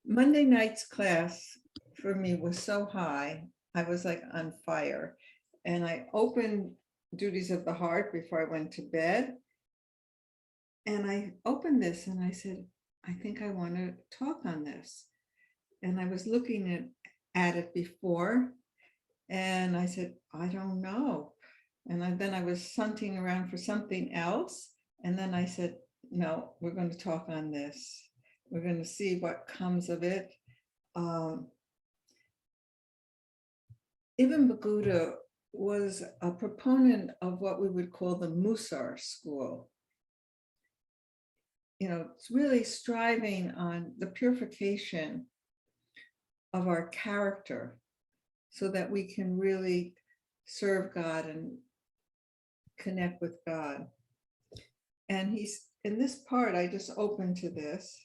Monday night's class for me was so high. I was like on fire. And I opened Duties of the Heart before I went to bed. And I opened this and I said, I think I want to talk on this. And I was looking at it before and I said, I don't know. And then I was hunting around for something else. And then I said, no, we're going to talk on this. We're going to see what comes of it. Ibn Paquda was a proponent of what we would call the Musar school. You know, it's really striving on the purification of our character so that we can really serve God and connect with God. And he's in this part, I just opened to this,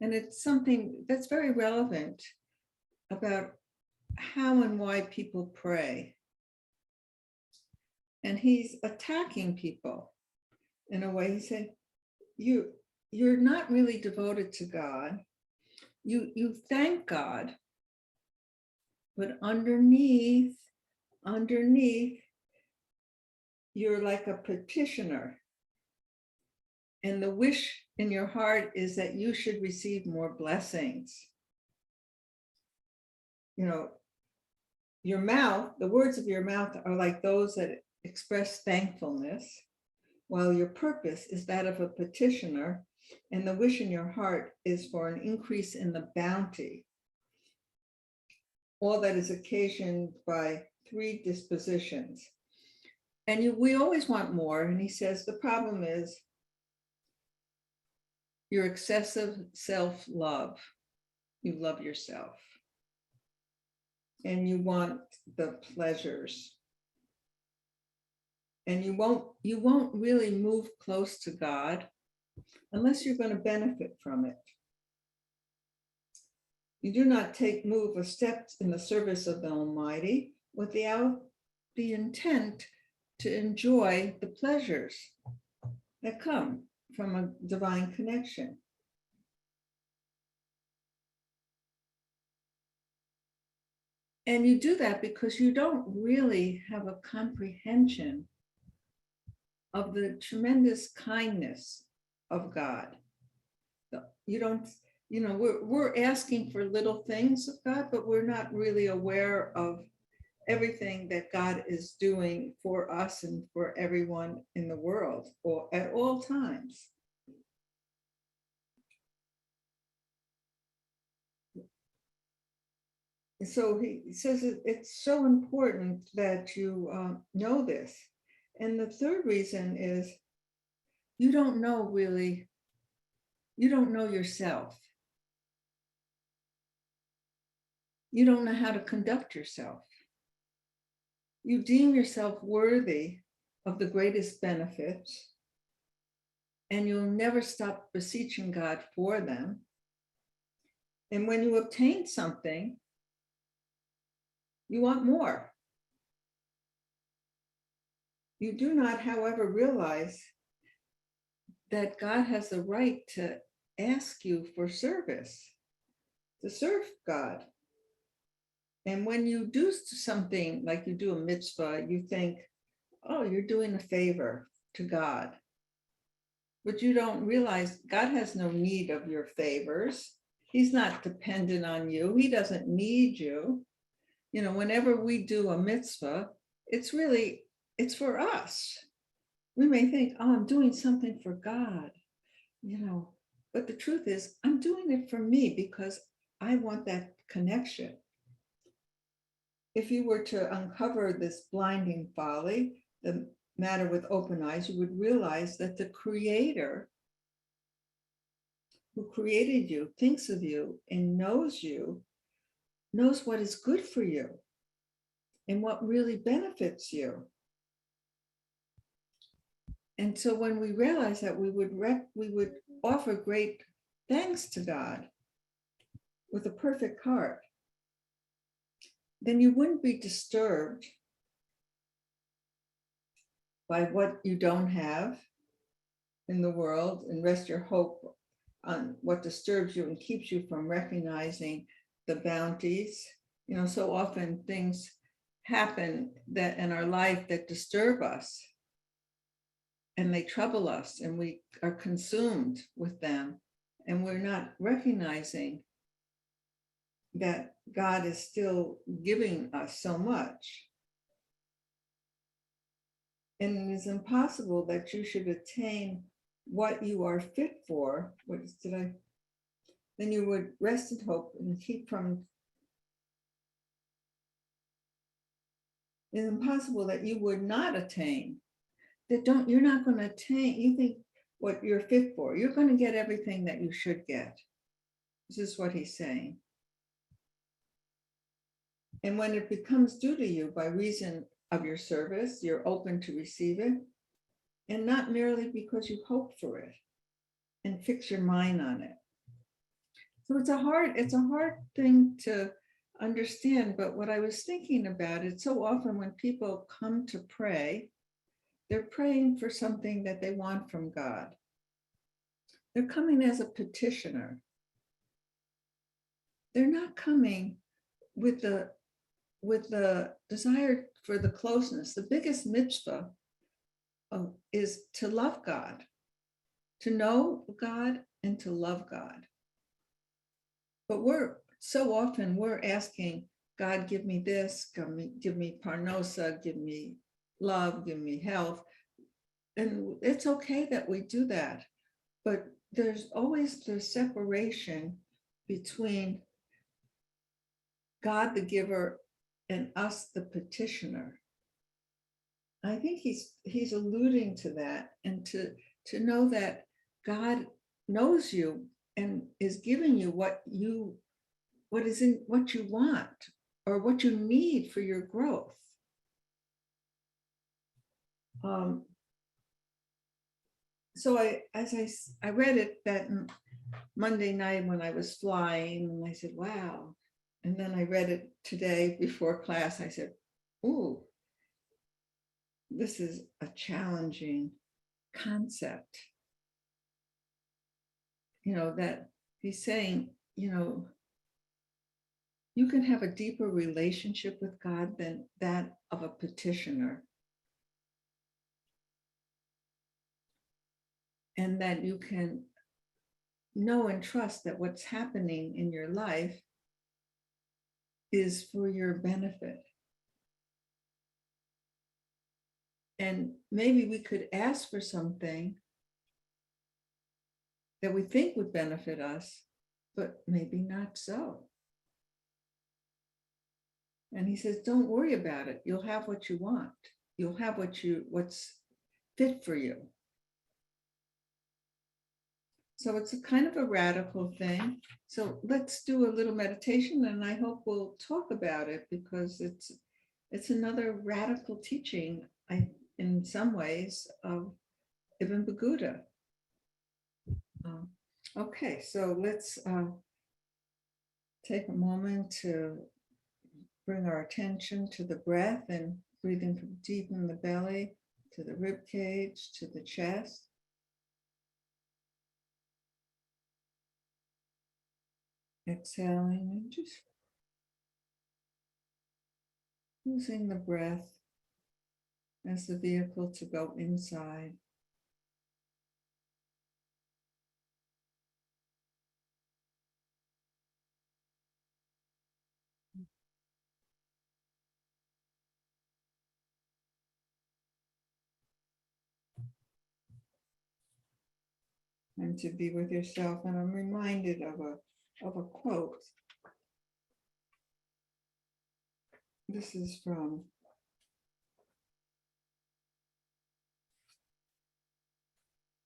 and it's something that's very relevant about how and why people pray. And he's attacking people in a way. He said, you're not really devoted to God. You thank God, but underneath, you're like a petitioner. And the wish in your heart is that you should receive more blessings. You know, your mouth, the words of your mouth are like those that express thankfulness, while your purpose is that of a petitioner, and the wish in your heart is for an increase in the bounty. All that is occasioned by three dispositions. And we always want more. And he says, the problem is your excessive self-love. You love yourself. And you want the pleasures. And you won't really move close to God unless you're going to benefit from it. You do not move a step in the service of the Almighty without the intent to enjoy the pleasures that come from a divine connection. And you do that because you don't really have a comprehension of the tremendous kindness of God. You don't, you know, we're asking for little things of God, but we're not really aware of everything that God is doing for us and for everyone in the world, or at all times. So he says it's so important that you know this. And the third reason is you don't know yourself. You don't know how to conduct yourself. You deem yourself worthy of the greatest benefits, and you'll never stop beseeching God for them. And when you obtain something, you want more. You do not, however, realize that God has the right to ask you for service, to serve God. And when you do something like you do a mitzvah, you think, oh, you're doing a favor to God. But you don't realize God has no need of your favors. He's not dependent on you. He doesn't need you. You know, whenever we do a mitzvah, it's for us. We may think, oh, I'm doing something for God, you know, but the truth is I'm doing it for me because I want that connection. If you were to uncover this blinding folly, the matter with open eyes, you would realize that the Creator who created you, thinks of you, and knows what is good for you and what really benefits you. And so when we realize that, we would offer great thanks to God with a perfect heart. Then you wouldn't be disturbed by what you don't have in the world and rest your hope on what disturbs you and keeps you from recognizing the bounties. So often things happen that in our life that disturb us and they trouble us, and we are consumed with them, and we're not recognizing that God is still giving us so much. And it is impossible that you should attain what you are fit for. Then you would rest in hope and keep from. It's impossible that you would not attain. You're not going to attain. You think what you're fit for. You're going to get everything that you should get. This is what he's saying. And when it becomes due to you by reason of your service, you're open to receive it, and not merely because you hope for it and fix your mind on it. So it's a hard thing to understand, but what I was thinking about, it's so often when people come to pray, they're praying for something that they want from God. They're coming as a petitioner. They're not coming with the desire for the closeness. The biggest mitzvah is to love God, to know God and to love God. But we're asking God, give me this, give me parnosa, give me love, give me health. And it's okay that we do that. But there's always the separation between God, the giver, and us, the petitioner. I think he's alluding to that, and to know that God knows you and is giving you what you want or what you need for your growth. So I read it that Monday night when I was flying, and I said, wow. And then I read it today before class. I said, ooh, this is a challenging concept. That he's saying, you can have a deeper relationship with God than that of a petitioner. And that you can know and trust that what's happening in your life is for your benefit. And maybe we could ask for something that we think would benefit us, but maybe not so. And he says, don't worry about it. You'll have what you want. You'll have what's fit for you. So it's a kind of a radical thing. So let's do a little meditation, and I hope we'll talk about it, because it's another radical teaching, in some ways, of Ibn Paquda. Okay, so let's take a moment to bring our attention to the breath and breathing from deep in the belly to the rib cage to the chest. Exhaling and just using the breath as the vehicle to go inside. And to be with yourself. And I'm reminded of a quote. This is from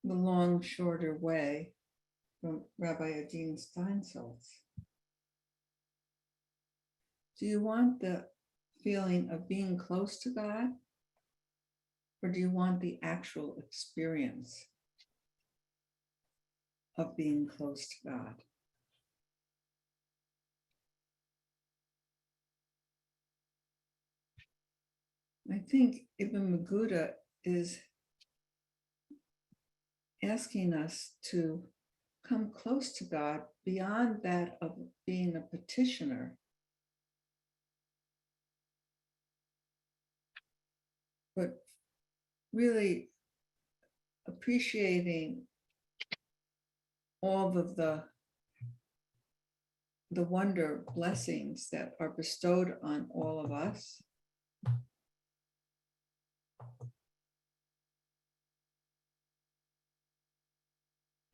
The Long Shorter Way, from Rabbi Adin Steinsaltz. Do you want the feeling of being close to God, or do you want the actual experience of being close to God? I think Ibn Paquda is asking us to come close to God beyond that of being a petitioner, but really appreciating all of the wonder blessings that are bestowed on all of us.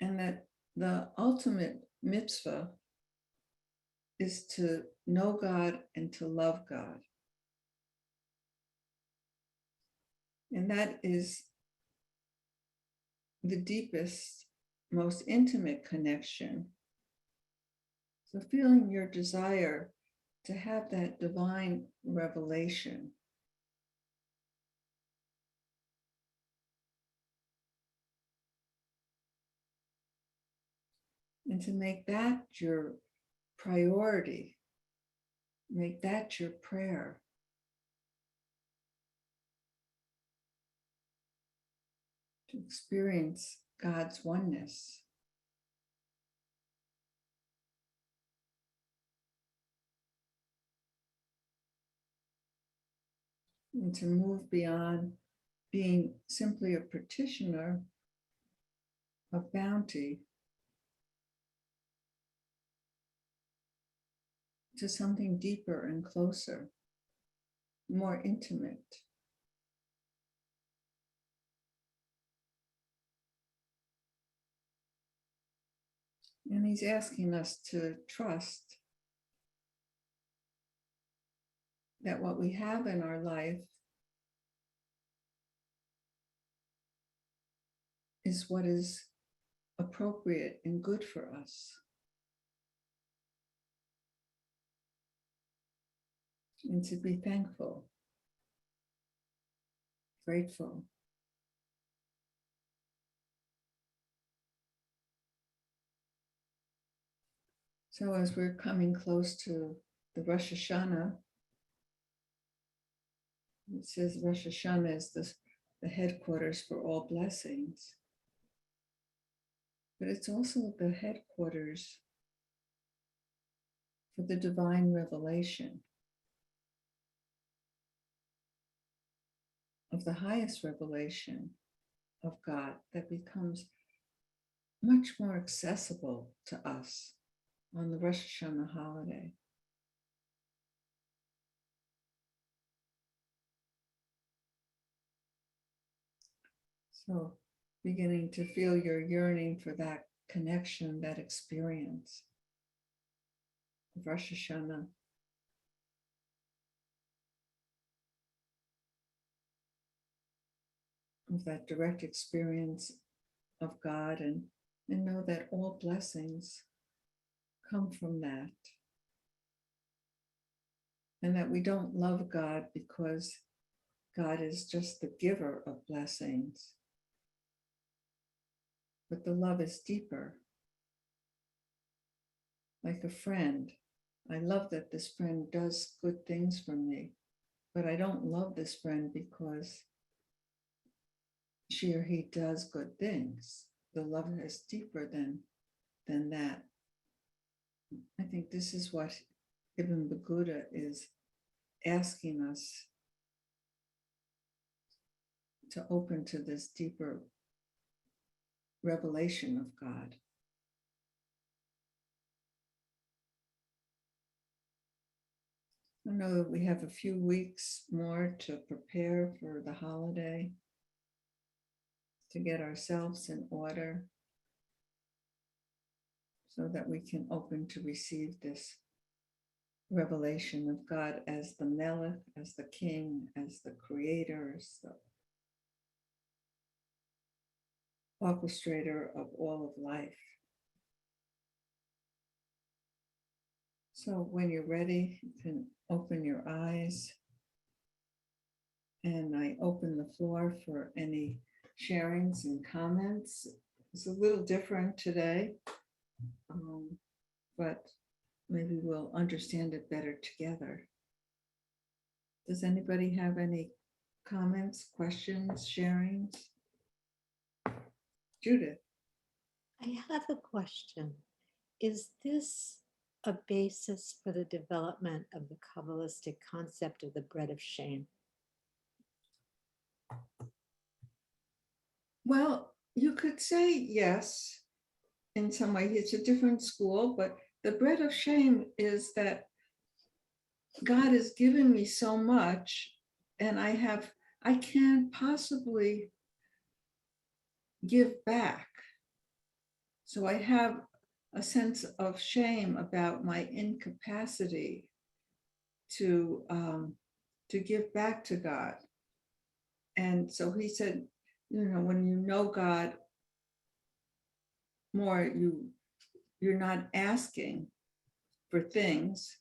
And that the ultimate mitzvah is to know God and to love God. And that is the deepest, most intimate connection. So feeling your desire to have that divine revelation. And to make that your priority, make that your prayer. To experience God's oneness. And to move beyond being simply a petitioner of bounty to something deeper and closer, more intimate. And he's asking us to trust that what we have in our life is what is appropriate and good for us. And to be thankful, grateful. So as we're coming close to the Rosh Hashanah, it says Rosh Hashanah is the headquarters for all blessings. But it's also the headquarters for the divine revelation of the highest revelation of God that becomes much more accessible to us on the Rosh Hashanah holiday. So beginning to feel your yearning for that connection, that experience of Rosh Hashanah. Of that direct experience of God, and know that all blessings come from that. And that we don't love God because God is just the giver of blessings. But the love is deeper. Like a friend. I love that this friend does good things for me, but I don't love this friend because she or he does good things. The love is deeper than that. I think this is what Ibn Paquda is asking us to open to this deeper revelation of God. I know that we have a few weeks more to prepare for the holiday, to get ourselves in order so that we can open to receive this revelation of God as the Melech, as the King, as the Creator, as the orchestrator of all of life. So when you're ready, you can open your eyes, and I open the floor for any sharings and comments. It's a little different today, but maybe we'll understand it better together. Does anybody have any comments, questions, sharings? Judith. I have a question. Is this a basis for the development of the Kabbalistic concept of the bread of shame? Well, you could say yes, in some way. It's a different school, but the bread of shame is that God has given me so much, and I can't possibly give back. So I have a sense of shame about my incapacity to give back to God. And so he said, when you know God more, you're not asking for things.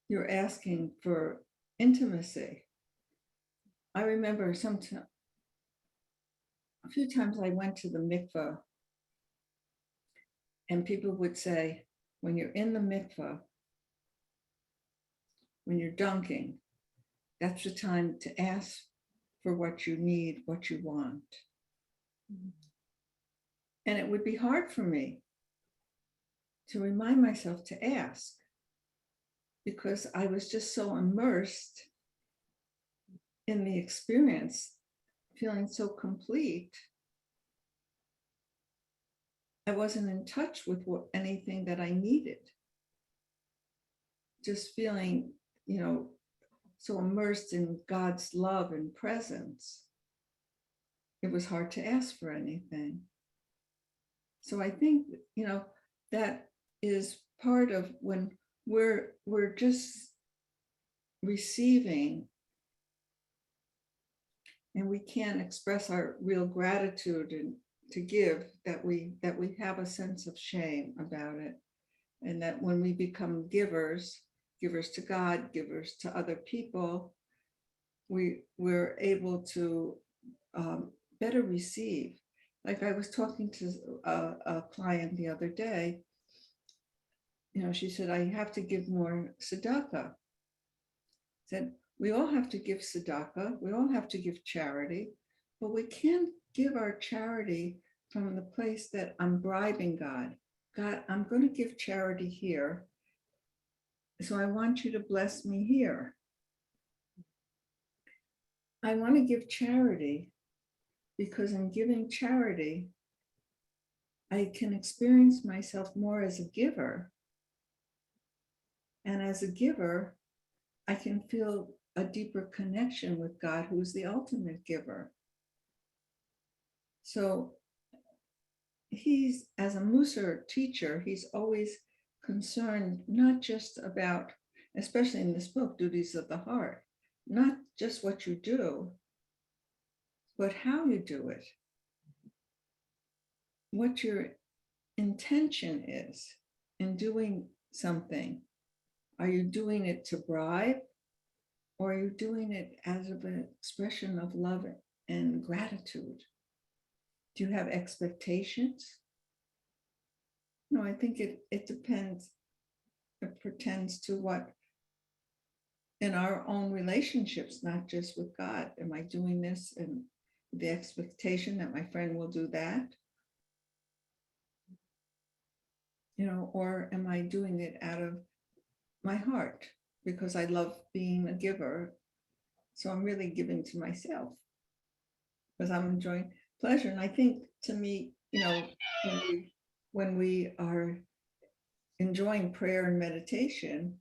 You're asking for intimacy. I remember a few times I went to the mikveh, and people would say, when you're in the mikveh, when you're dunking, that's the time to ask for what you need, what you want. Mm-hmm. And it would be hard for me to remind myself to ask, because I was just so immersed in the experience, feeling so complete. I wasn't in touch with anything that I needed. Just feeling, so immersed in God's love and presence, it was hard to ask for anything. So I think, that is part of when we're just receiving, and we can't express our real gratitude and to give, that we have a sense of shame about it. And that when we become givers to God, givers to other people, we're able to better receive. Like I was talking to a client the other day, she said, I have to give more tzedakah. Said, we all have to give tzedakah, we all have to give charity, but we can't give our charity from the place that I'm bribing God. God, I'm going to give charity here, so I want you to bless me here. I want to give charity because in giving charity, I can experience myself more as a giver. And as a giver, I can feel a deeper connection with God, who's the ultimate giver. So he's, as a Musar teacher, he's always concerned not just about, especially in this book, duties of the heart, not just what you do, but how you do it, what your intention is in doing something. Are you doing it to bribe, or are you doing it as an expression of love and gratitude? Do you have expectations? No, I think it depends. It pertains to what in our own relationships, not just with God. Am I doing this and the expectation that my friend will do that? Or am I doing it out of my heart because I love being a giver? So I'm really giving to myself because I'm enjoying pleasure. And I think, to me, when we are enjoying prayer and meditation,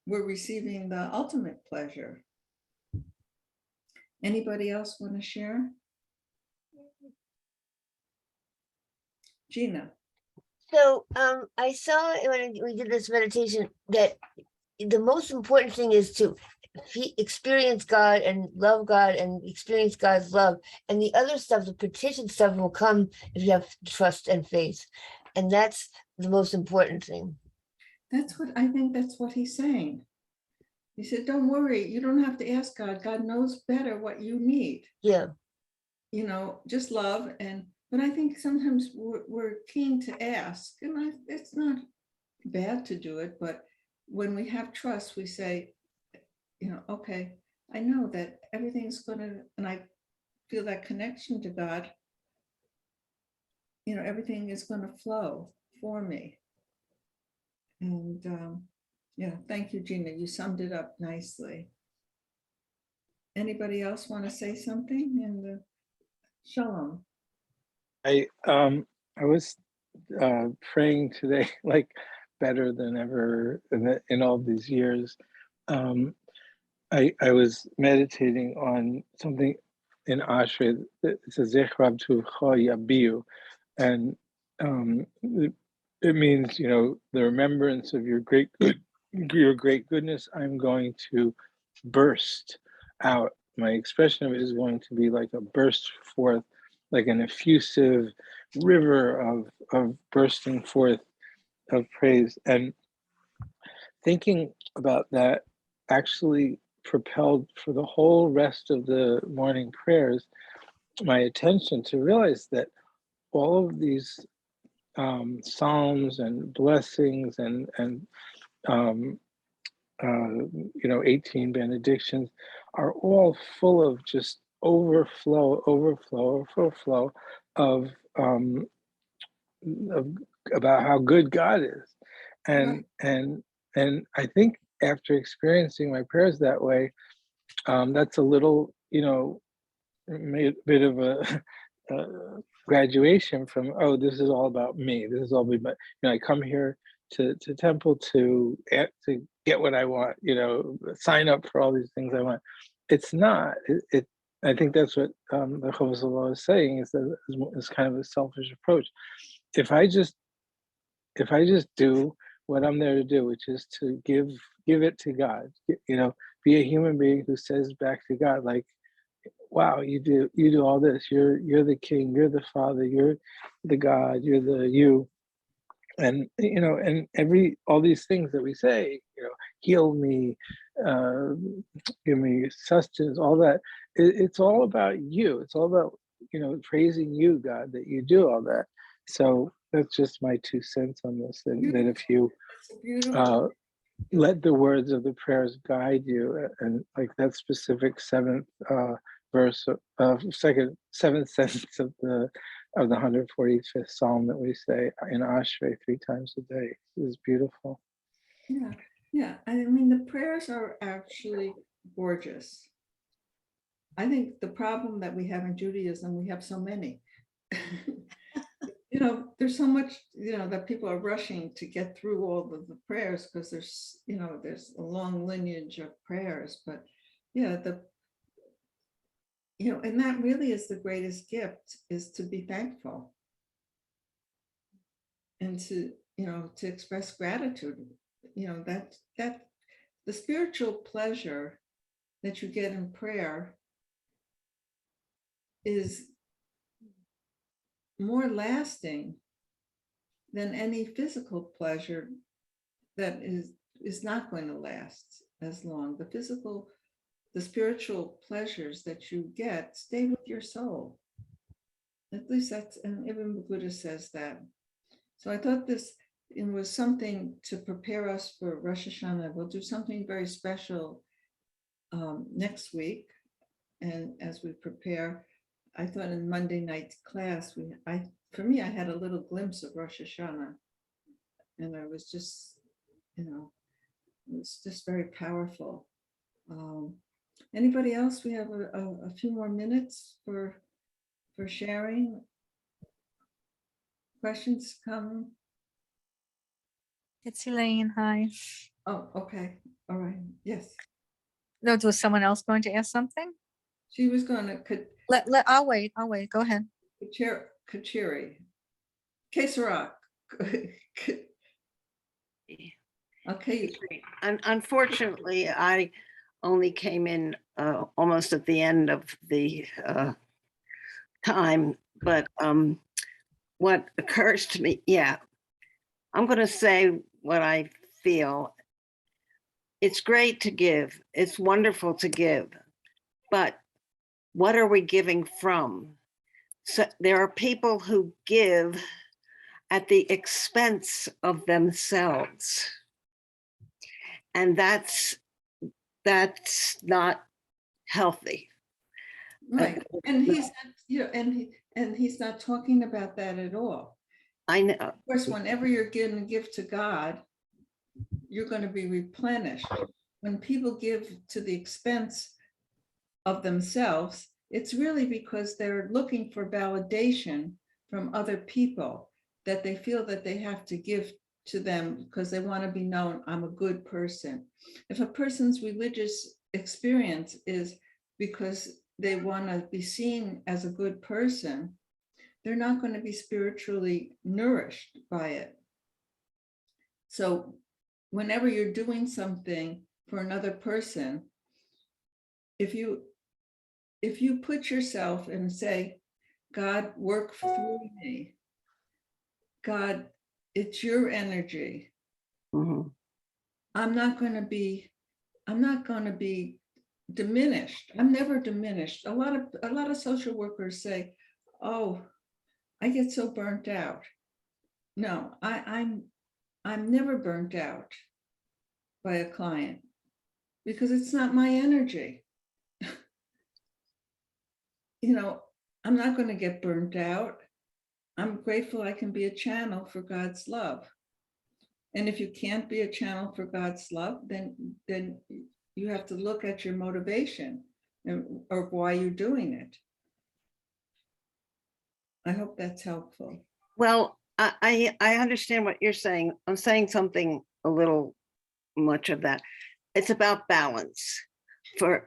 we're receiving the ultimate pleasure. Anybody else want to share? Gina. So I saw when we did this meditation that the most important thing is to experience God and love God and experience God's love. And the other stuff, the petition stuff, will come if you have trust and faith. And that's the most important thing. That's what he's saying. He said, don't worry, you don't have to ask God. God knows better what you need. Yeah. Just love. But I think sometimes we're keen to ask, and it's not bad to do it, but when we have trust, we say, okay, I know that everything's going to, and I feel that connection to God, everything is going to flow for me. And yeah, thank you, Gina. You summed it up nicely. Anybody else want to say something? And Shalom. I was praying today, like better than ever in all these years. I was meditating on something in Ashrei. It's a Zechrab to Yabiu, and it means, the remembrance of your great goodness. I'm going to burst out. My expression of it is going to be like a burst forth, like an effusive river of bursting forth of praise. And thinking about that actually propelled for the whole rest of the morning prayers my attention to realize that all of these psalms and blessings and 18 benedictions are all full of just overflow of about how good God is. And I think after experiencing my prayers that way, that's a little, bit of a graduation from, oh, this is all about me. This is all about, I come here to temple to get what I want, sign up for all these things I want. It's not. I think that's what the Chovos is saying, is that it's kind of a selfish approach. If I just do what I'm there to do, which is to give it to God, be a human being who says back to God, like, wow, you do all this. You're the king, you're the father, you're the God, you're the you. And and all these things that we say, heal me, give me sustenance, all that. It's all about you. It's all about praising you, God, that you do all that. So that's just my 2 cents on this. And that if you let the words of the prayers guide you, and like that specific 7th verse, seventh sentence of the 145th Psalm that we say in Ashrei 3 times a day is beautiful. Yeah. I mean, the prayers are actually gorgeous. I think the problem that we have in Judaism, we have so many. There's so much, that people are rushing to get through all of the prayers because there's a long lineage of prayers. But yeah, and that really is the greatest gift, is to be thankful and to express gratitude. That the spiritual pleasure that you get in prayer is more lasting than any physical pleasure that is not going to last as long. The spiritual pleasures that you get stay with your soul. At least that's, and even Paquda says that. So I thought it was something to prepare us for Rosh Hashanah. We'll do something very special next week. And as we prepare, I thought in Monday night class, for me, I had a little glimpse of Rosh Hashanah. And I was just, it was just very powerful. Anybody else? We have a few more minutes for sharing. Questions come? It's Elaine. Hi. Oh, okay. All right. Yes. No, was someone else going to ask something? She was going to. I'll wait. Go ahead. Kachiri. Kesarak. Okay. Unfortunately, I only came in almost at the end of the time, but what occurs to me, I'm going to say what I feel. It's great to give. It's wonderful to give, but what are we giving from? So there are people who give at the expense of themselves. And that's not healthy. Right. And he's not, and he's not talking about that at all. I know. Of course, whenever you're giving a gift to God, you're going to be replenished. When people give to the expense of themselves, it's really because they're looking for validation from other people, that they feel that they have to give to them because they want to be known, I'm a good person. If a person's religious experience is because they want to be seen as a good person, they're not going to be spiritually nourished by it. So whenever you're doing something for another person, if you put yourself and say, God, work through me. God, it's your energy. Mhm. I'm not going to be diminished. I'm never diminished. A lot of social workers say, oh, I get so burnt out. No, I'm never burnt out by a client because it's not my energy. I'm not going to get burnt out. I'm grateful I can be a channel for God's love. And if you can't be a channel for God's love, then you have to look at your motivation or why you're doing it. I hope that's helpful. Well, I understand what you're saying. I'm saying something a little much of that. It's about balance. For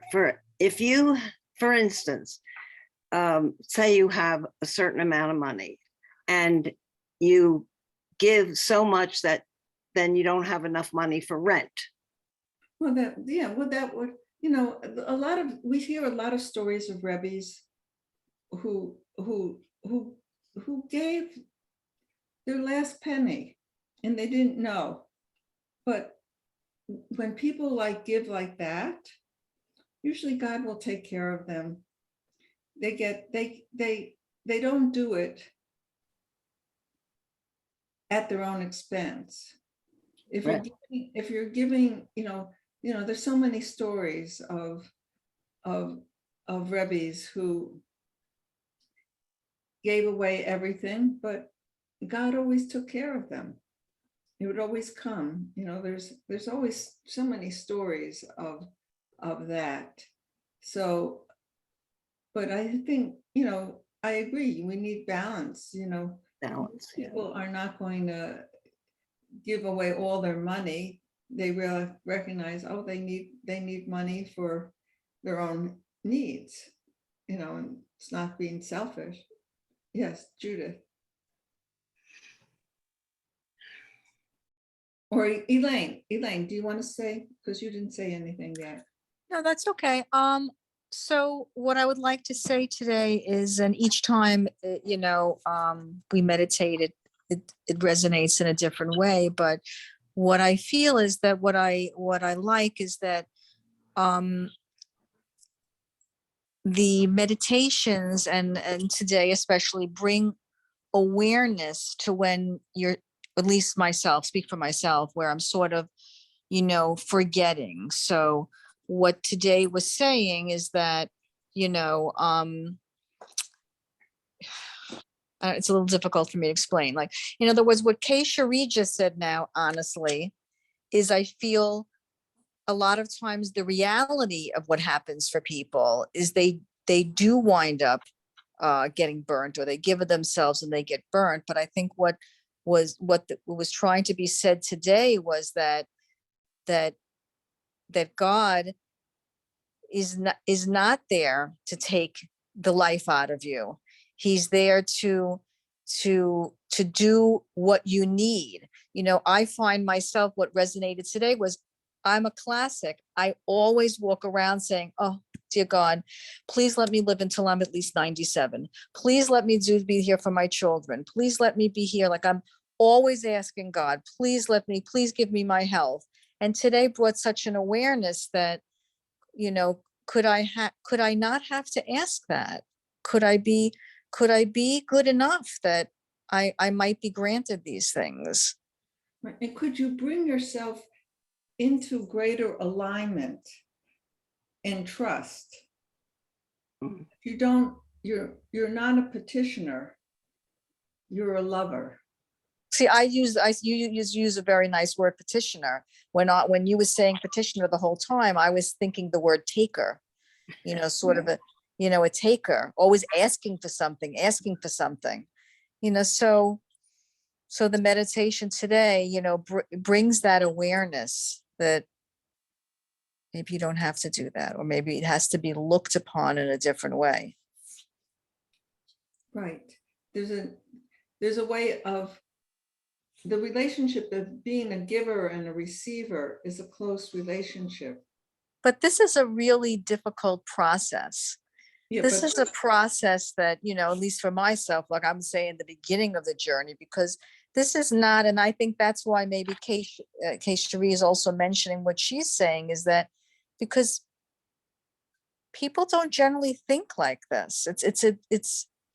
if you, for instance, say you have a certain amount of money and you give so much that then you don't have enough money for rent. Well, that would, we hear a lot of stories of Rebbes who gave their last penny and they didn't know. But when people give like that, usually God will take care of them. They don't do it at their own expense. If you're giving, there's so many stories of Rebbes who gave away everything, but God always took care of them. It would always come. There's always so many stories of that. So, but I think, I agree, we need balance. Balance. Yeah. People are not going to give away all their money. They really recognize, oh, they need money for their own needs, and it's not being selfish. Yes, Judith. Or Elaine, do you want to say, because you didn't say anything yet? No, that's okay. So what I would like to say today is, and each time, we meditate, it resonates in a different way. But what I feel is that what I like is that the meditations and today especially bring awareness to when you're, at least myself, speak for myself, where I'm sort of, forgetting. So what today was saying is that, it's a little difficult for me to explain. Like, in other words, what Kay Cherie just said now, honestly, is I feel a lot of times the reality of what happens for people is they do wind up getting burnt, or they give it themselves and they get burnt. But I think what was trying to be said today was that God is not there to take the life out of you. He's there to do what you need. I find myself, what resonated today was, I'm a classic. I always walk around saying, oh, dear God, please let me live until I'm at least 97. Please let me be here for my children. Please let me be here. Like, I'm always asking God, please give me my health. And today brought such an awareness that, could I not have to ask that? Could I be good enough that I might be granted these things? And could you bring yourself into greater alignment and trust If you don't, you're not a petitioner, you're a lover. See, you use a very nice word, petitioner. When you were saying petitioner the whole time, I was thinking the word taker, sort of a taker, always asking for something, so the meditation today, brings that awareness that maybe you don't have to do that, or maybe it has to be looked upon in a different way. Right. There's a way of the relationship of being a giver and a receiver is a close relationship. But this is a really difficult process. Yeah, This but is a process that, at least for myself, like I'm saying, the beginning of the journey, because this is not, and I think that's why maybe Kay Cherie is also mentioning what she's saying, is that because people don't generally think like this.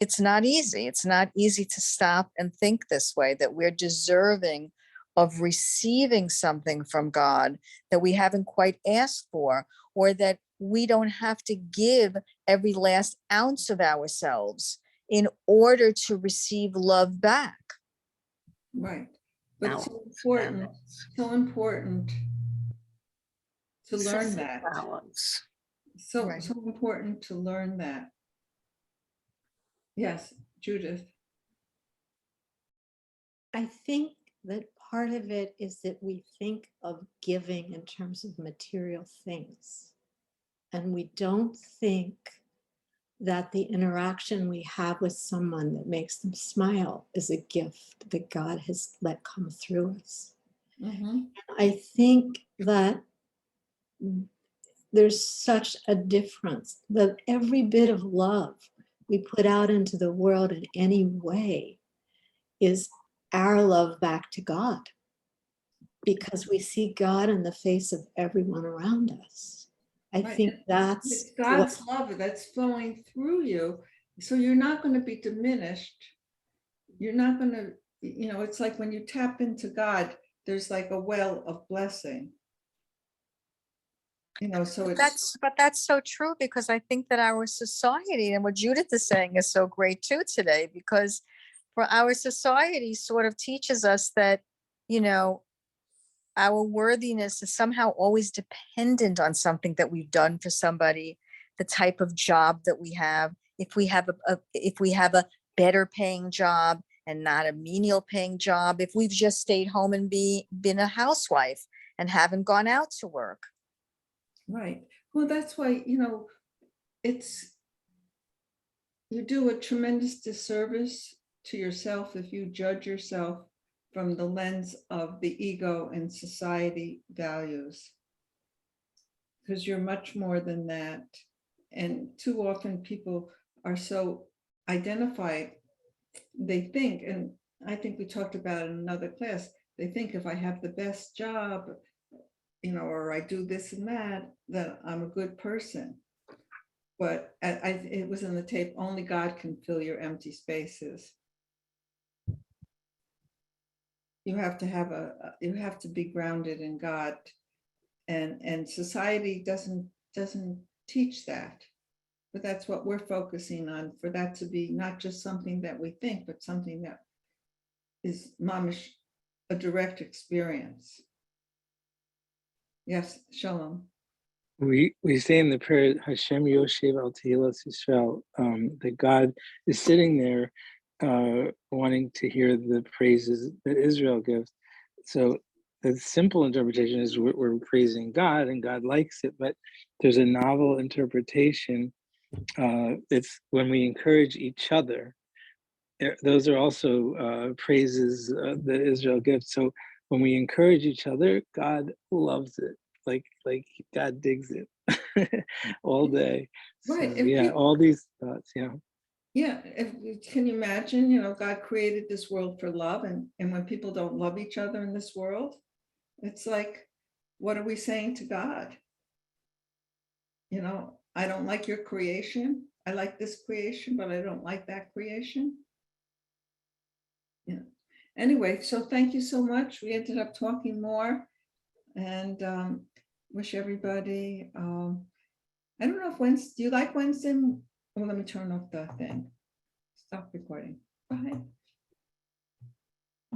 It's not easy. It's not easy to stop and think this way, that we're deserving of receiving something from God that we haven't quite asked for, or that we don't have to give every last ounce of ourselves in order to receive love back. right. But it's Balance. so important to learn Sense of that. balance. So Right. important to learn that. Yes, Judith. I think that part of it is that we think of giving in terms of material things. And we don't think that the interaction we have with someone that makes them smile is a gift that God has let come through us. Mhm. I think that there's such a difference, that every bit of love we put out into the world in any way is our love back to God, because we see God in the face of everyone around us. I Right. think that's It's God's love that's flowing through you. So you're not going to be diminished. You're not going to, it's like when you tap into God, there's like a well of blessing. So it's But that's so true, because I think that our society, and what Judith is saying is so great too today, because for our society sort of teaches us that, our worthiness is somehow always dependent on something that we've done for somebody, the type of job that we have. If we have a better paying job and not a menial paying job, if we've just stayed home and been a housewife and haven't gone out to work. right. Well, that's why, it's, you do a tremendous disservice to yourself if you judge yourself from the lens of the ego and society values, because you're much more than that. And too often people are so identified, they think, and I think we talked about in another class, they think if I have the best job, or I do this and that I'm a good person. But it was in the tape, only God can fill your empty spaces. You have to be grounded in God, and society doesn't teach that. But that's what we're focusing on, for that to be not just something that we think, but something that is mamish, a direct experience. Yes, Shalom. We say in the prayer, Hashem Yoshev al Tehilas Yisrael, that God is sitting there wanting to hear the praises that Israel gives. So the simple interpretation is we're praising God and God likes it, but there's a novel interpretation. It's when we encourage each other. Those are also praises that Israel gives. So when we encourage each other, God loves it. Like God digs it all day. Right. So, yeah, all these thoughts. Yeah. Yeah. Can you imagine, God created this world for love, and when people don't love each other in this world, it's like, what are we saying to God? I don't like your creation. I like this creation, but I don't like that creation. Yeah. Anyway, so thank you so much. We ended up talking more, and wish everybody, I don't know if Wednesday, do you like Wednesday Oh, let me turn off the thing. Stop recording. Go ahead.